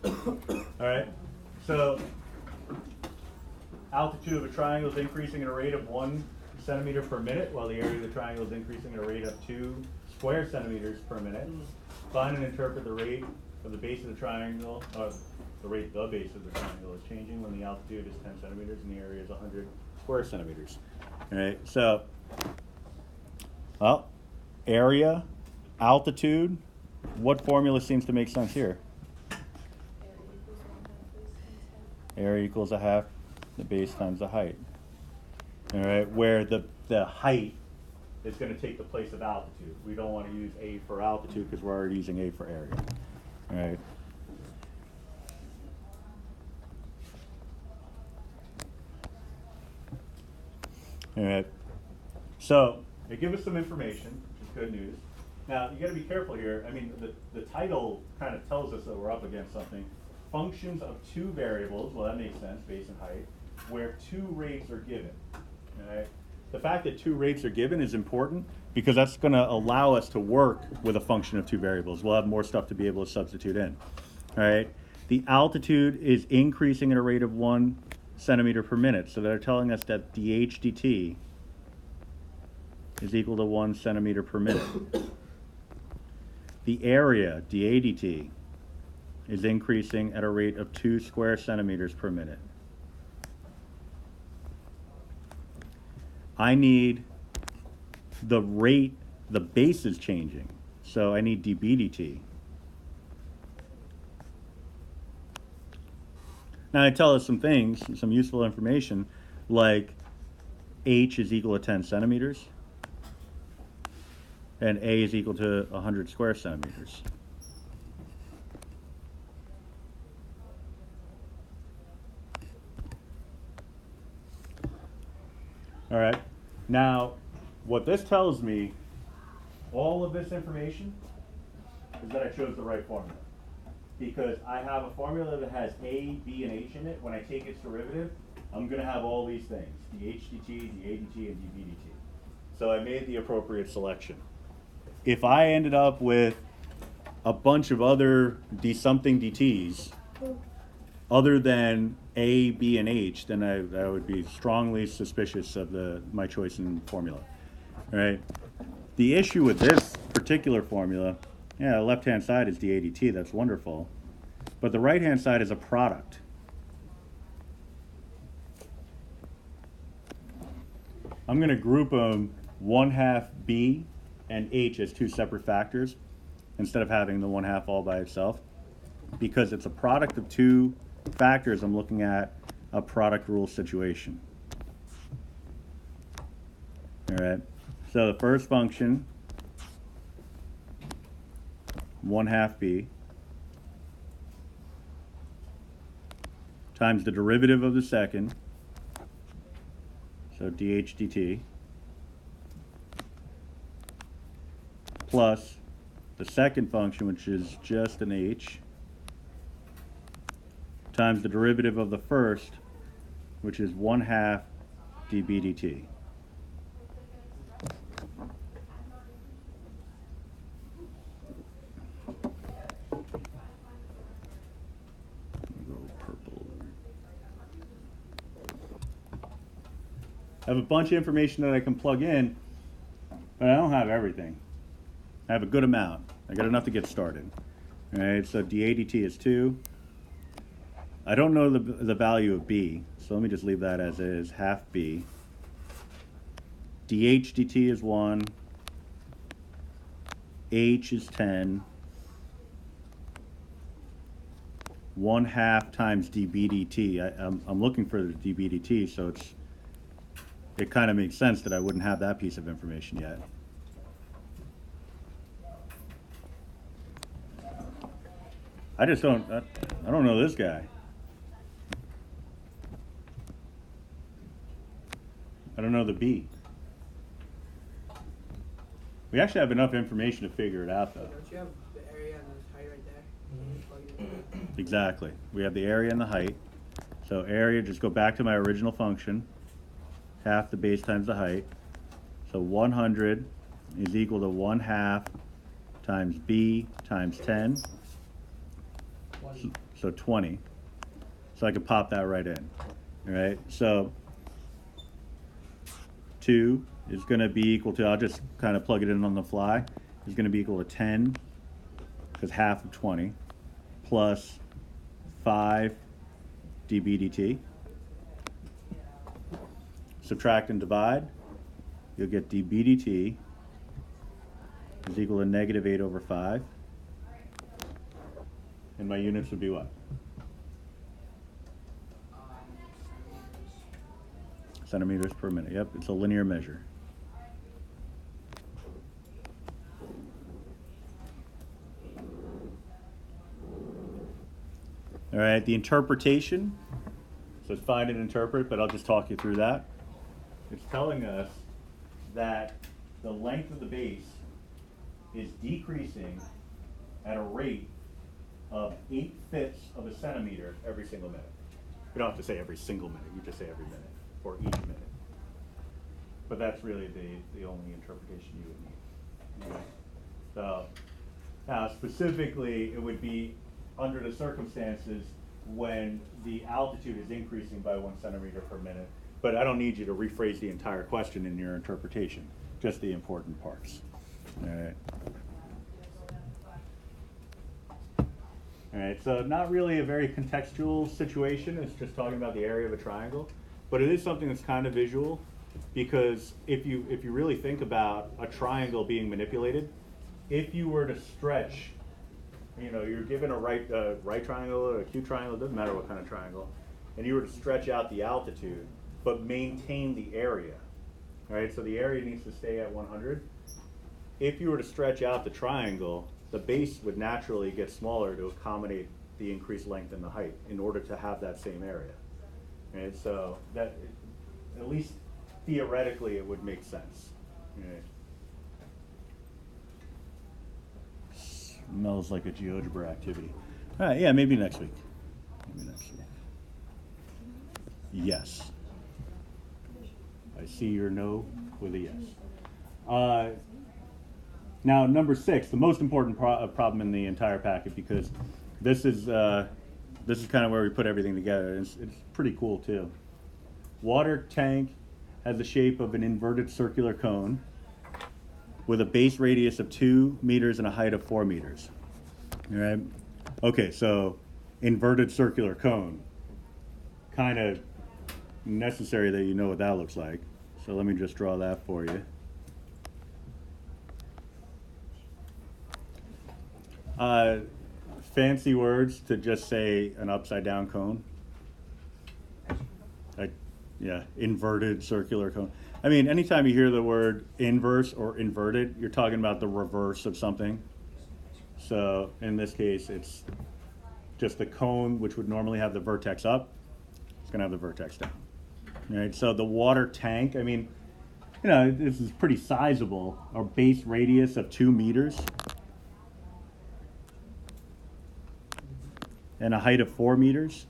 All right, so altitude of a triangle is increasing at a rate of 1 centimeter per minute, while the area of the triangle is increasing at a rate of 2 square centimeters per minute. Find and interpret the rate of the base of the triangle, the rate the base of the triangle is changing when the altitude is 10 centimeters and the area is 100 square centimeters. All right, so, well, area, altitude, what formula seems to make sense here? Area equals a half the base times the height. All right, where the height is going to take the place of altitude. We don't want to use A for altitude because we're already using A for area. All right. All right. So they give us some information, which is good news. Now, you got to be careful here. I mean, the title kind of tells us that we're up against something. Functions of two variables, well, that makes sense, base and height, where two rates are given. All right? The fact that two rates are given is important because that's going to allow us to work with a function of two variables. We'll have more stuff to be able to substitute in. All right? The altitude is increasing at a rate of 1 centimeter per minute. So they're telling us that dH dt is equal to 1 centimeter per minute. The area, dA dt, is increasing at a rate of 2 square centimeters per minute. I need the rate, the base is changing, so I need dB dt. Now I tell us some things, some useful information, like h is equal to 10 centimeters, and a is equal to 100 square centimeters. All right, now what this tells me, all of this information, is that I chose the right formula. Because I have a formula that has A, B, and H in it. When I take its derivative, I'm going to have all these things, dH dt, dA dt, and dB dt. So I made the appropriate selection. If I ended up with a bunch of other d something dt's, other than A, B, and H, then I would be strongly suspicious of my choice in formula. All right? The issue with this particular formula, yeah, the left-hand side is dA dt, that's wonderful. But the right-hand side is a product. I'm going to group them 1/2 B and H as two separate factors instead of having the 1/2 all by itself. Because it's a product of two factors, I'm looking at a product rule situation. All right, so the first function, 1/2 B times the derivative of the second, so dH dt, plus the second function, which is just an H, times the derivative of the first, which is 1/2 dB dt. I have a bunch of information that I can plug in, but I don't have everything. I have a good amount. I got enough to get started. All right, so dA dt is 2. I don't know the value of B, so let me just leave that as is, 1/2 B. dH dt is 1. H is 10. 1/2 times dB dt. I'm looking for the dB dt, so it kind of makes sense that I wouldn't have that piece of information yet. I don't know this guy. I don't know the B. We actually have enough information to figure it out, though. Don't you have the area and the height right there? Exactly. We have the area and the height. So area, just go back to my original function. 1/2 the base times the height. So 100 is equal to 1/2 times B times 10. so 20. So I could pop that right in, all right? So 2 is going to be equal to, I'll just kind of plug it in on the fly, is going to be equal to 10, because half of 20, plus 5 dB dt. Subtract and divide, you'll get dB dt is equal to negative 8 over 5. And my units would be what? Centimeters per minute. Yep, it's a linear measure. All right, the interpretation. So it's find and interpret, but I'll just talk you through that. It's telling us that the length of the base is decreasing at a rate of 8/5 of a centimeter every single minute. You don't have to say every single minute, you just say every minute, or each minute. But that's really the only interpretation you would need. Okay. So, now specifically, it would be under the circumstances when the altitude is increasing by 1 centimeter per minute. But I don't need you to rephrase the entire question in your interpretation, just the important parts. All right. All right, so not really a very contextual situation. It's just talking about the area of a triangle, but it is something that's kind of visual, because if you really think about a triangle being manipulated, if you were to stretch, you know, you're given a right triangle or a acute triangle, it doesn't matter what kind of triangle, and you were to stretch out the altitude, but maintain the area, right? So the area needs to stay at 100. If you were to stretch out the triangle, the base would naturally get smaller to accommodate the increased length and the height in order to have that same area. Right? So that, at least theoretically, it would make sense. Right? Smells like a GeoGebra activity. All right, yeah, maybe next week. Maybe next week. Yes. I see your no with a yes. Now, number 6, the most important problem in the entire packet, because this is kind of where we put everything together. It's pretty cool too. Water tank has the shape of an inverted circular cone with a base radius of 2 meters and a height of 4 meters. All right. Okay, so inverted circular cone. Kind of necessary that you know what that looks like. So let me just draw that for you. Fancy words to just say an upside down cone. Yeah, inverted circular cone. I mean, anytime you hear the word inverse or inverted, you're talking about the reverse of something. So in this case, it's just the cone, which would normally have the vertex up. It's gonna have the vertex down. All right, so the water tank, I mean, you know, this is pretty sizable. Our base radius of 2 meters. And a height of 4 meters.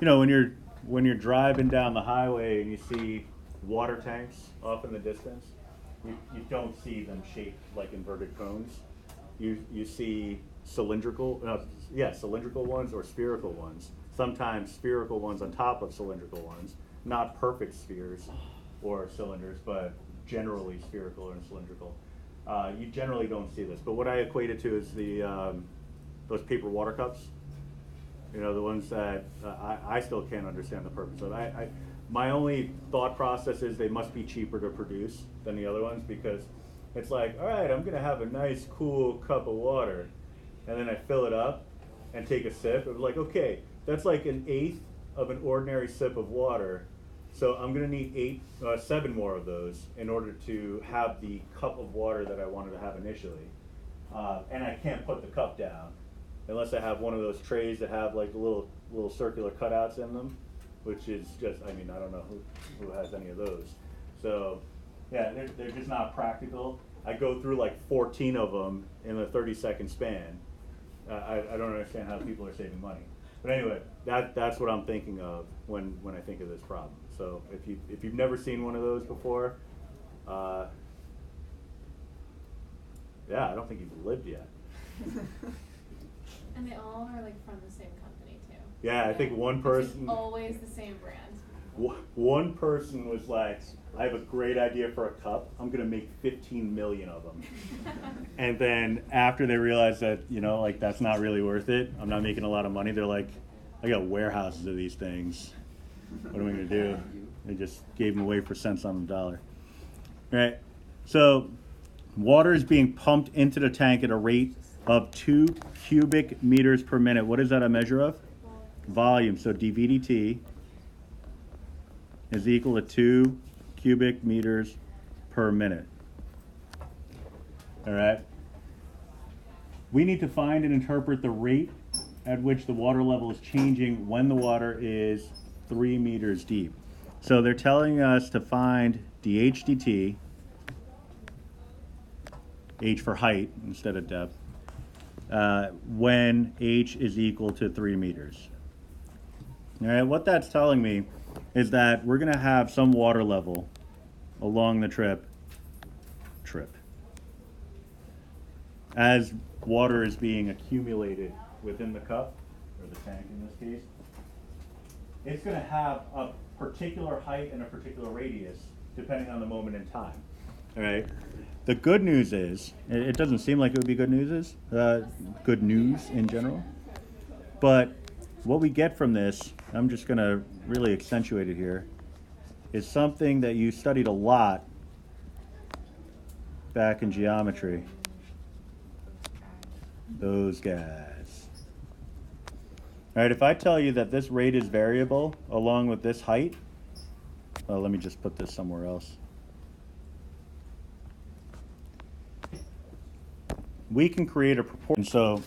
You know, when you're driving down the highway and you see water tanks off in the distance, you don't see them shaped like inverted cones. You see cylindrical ones or spherical ones. Sometimes spherical ones on top of cylindrical ones. Not perfect spheres or cylinders, but generally spherical and cylindrical. You generally don't see this, but what I equate it to is those paper water cups. You know, the ones that I still can't understand the purpose of. My only thought process is they must be cheaper to produce than the other ones, because it's like, all right, I'm gonna have a nice, cool cup of water, and then I fill it up and take a sip. It was like, okay, that's like 1/8 of an ordinary sip of water. So I'm gonna need 7 more of those in order to have the cup of water that I wanted to have initially. And I can't put the cup down unless I have one of those trays that have like little circular cutouts in them, which is just, I mean, I don't know who has any of those. So yeah, they're just not practical. I go through like 14 of them in a 30-second span. I don't understand how people are saving money. But anyway, that's what I'm thinking of when I think of this problem. So if you've never seen one of those before, yeah, I don't think you've lived yet. And they all are like from the same company too. Yeah, I think one person. It's always the same brand. One person was like, I have a great idea for a cup. I'm going to make 15 million of them. And then after they realized that, you know, like that's not really worth it, I'm not making a lot of money, they're like, I got warehouses of these things. What am I going to do? They just gave them away for cents on the dollar. Right? So water is being pumped into the tank at a rate of 2 cubic meters per minute. What is that a measure of? Volume. So dVdt is equal to 2 cubic meters per minute. All right. We need to find and interpret the rate at which the water level is changing when the water is 3 meters deep. So they're telling us to find dH dt, h for height instead of depth, when h is equal to 3 meters. All right, what that's telling me is that we're going to have some water level along the trip as water is being accumulated within the cup, or the tank in this case. It's going to have a particular height and a particular radius depending on the moment in time. All right. The good news is, it doesn't seem like it would be good news in general, but what we get from this, I'm just going to really accentuate it here, is something that you studied a lot back in geometry. Those guys. All right, if I tell you that this rate is variable along with this height, well, let me just put this somewhere else. We can create a proportion. So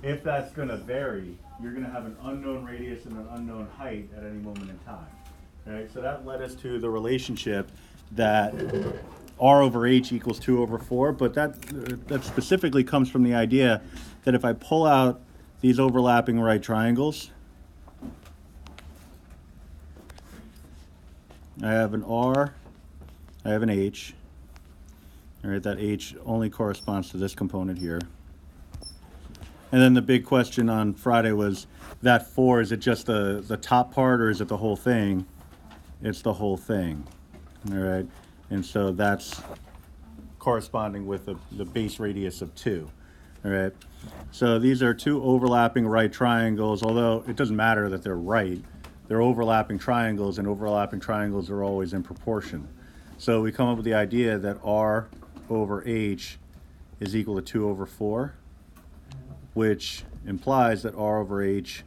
if that's going to vary, you're going to have an unknown radius and an unknown height at any moment in time. All right, so that led us to the relationship that r over h equals 2 over 4, but that specifically comes from the idea that if I pull out these overlapping right triangles, I have an r, I have an h. All right, that h only corresponds to this component here. And then the big question on Friday was that 4, is it just the top part or is it the whole thing? It's the whole thing. All right, and so that's corresponding with the base radius of 2. All right, so these are two overlapping right triangles, although it doesn't matter that they're right. They're overlapping triangles, and overlapping triangles are always in proportion. So we come up with the idea that r over h is equal to 2 over 4, which implies that r over h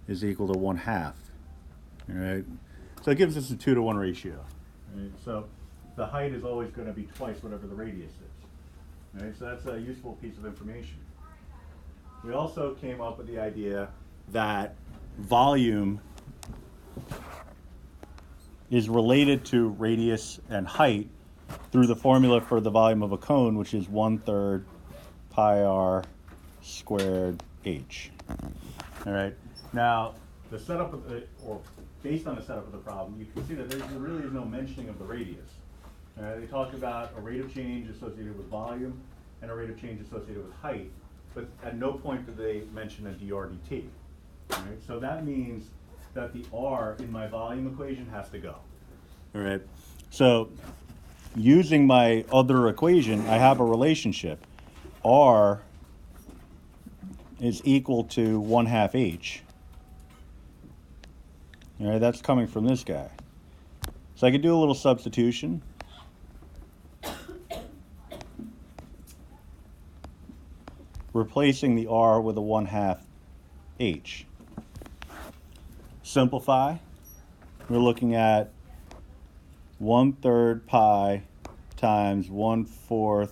is equal to 1/2. All right, so it gives us a 2-to-1 ratio. Right? So the height is always going to be twice whatever the radius is. Right? So that's a useful piece of information. We also came up with the idea that volume is related to radius and height through the formula for the volume of a cone, which is 1/3 pi r squared h. All right. Now, the setup of or based on the setup of the problem, you can see that there really is no mentioning of the radius. They talk about a rate of change associated with volume and a rate of change associated with height, but at no point do they mention a dr dt. All right. So that means that the r in my volume equation has to go. All right. So using my other equation, I have a relationship. R is equal to 1/2 h. All right, that's coming from this guy. So I could do a little substitution. Replacing the r with a 1/2 h. Simplify. We're looking at 1/3 pi times 1/4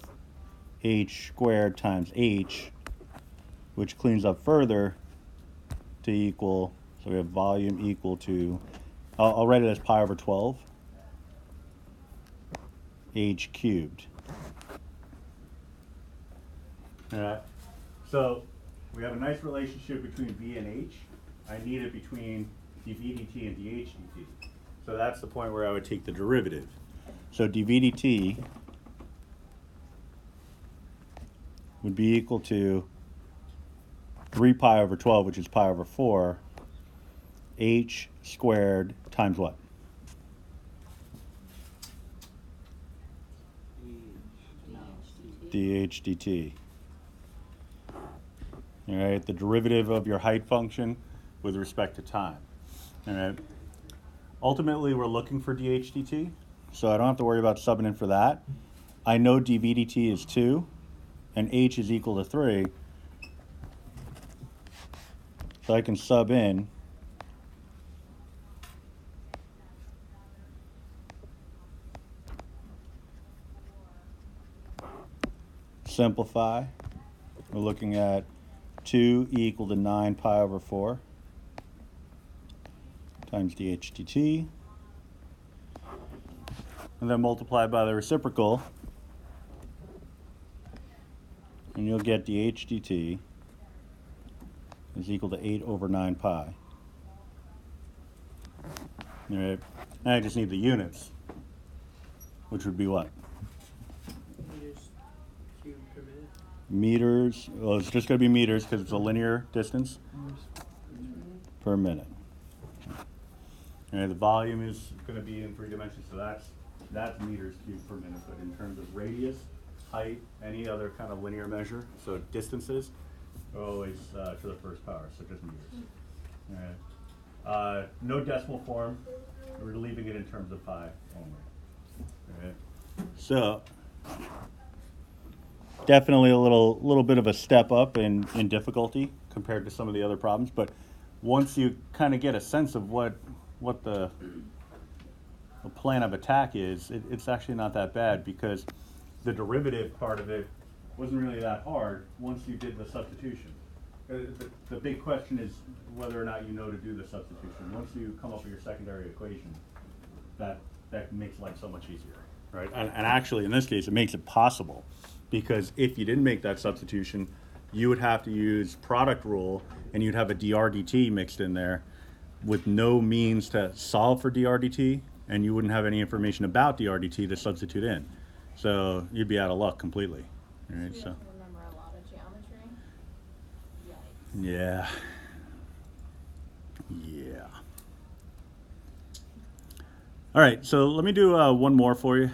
h squared times h, which cleans up further to equal, so we have volume equal to, I'll write it as pi over 12 h cubed. All right, so we have a nice relationship between v and h. I need it between dv dt and dh dt. So that's the point where I would take the derivative. So dv dt would be equal to 3 pi over 12, which is pi over 4, h squared times what? dh dt. All right, the derivative of your height function with respect to time. All right. Ultimately, we're looking for dh dt, so I don't have to worry about subbing in for that. I know dv dt is 2, and h is equal to 3, so I can sub in simplify. We're looking at 2 equal to 9 pi over 4 times dh dt, and then multiply by the reciprocal, and you'll get dh dt is equal to 8 over 9 pi. All right. Now I just need the units, which would be what? Meters cubed per minute. Meters. Well, it's just going to be meters because it's a linear distance per minute. All right, the volume is going to be in 3 dimensions, so that's meters cubed per minute. But in terms of radius, height, any other kind of linear measure, so distances, are always to the first power, so just meters. All right. No decimal form. We're leaving it in terms of pi only. All right. So definitely a little bit of a step up in difficulty compared to some of the other problems, but once you kind of get a sense of what the plan of attack is, it's actually not that bad, because the derivative part of it wasn't really that hard once you did the substitution. The big question is whether or not you know to do the substitution. Once you come up with your secondary equation, that makes life so much easier, right? And actually, in this case, it makes it possible, because if you didn't make that substitution, you would have to use product rule, and you'd have a dr dt mixed in there with no means to solve for dr dt, and you wouldn't have any information about dr dt to substitute in. So you'd be out of luck completely. All right, You so have to remember a lot of geometry. Yikes. yeah. Yeah. All right, so let me do one more for you.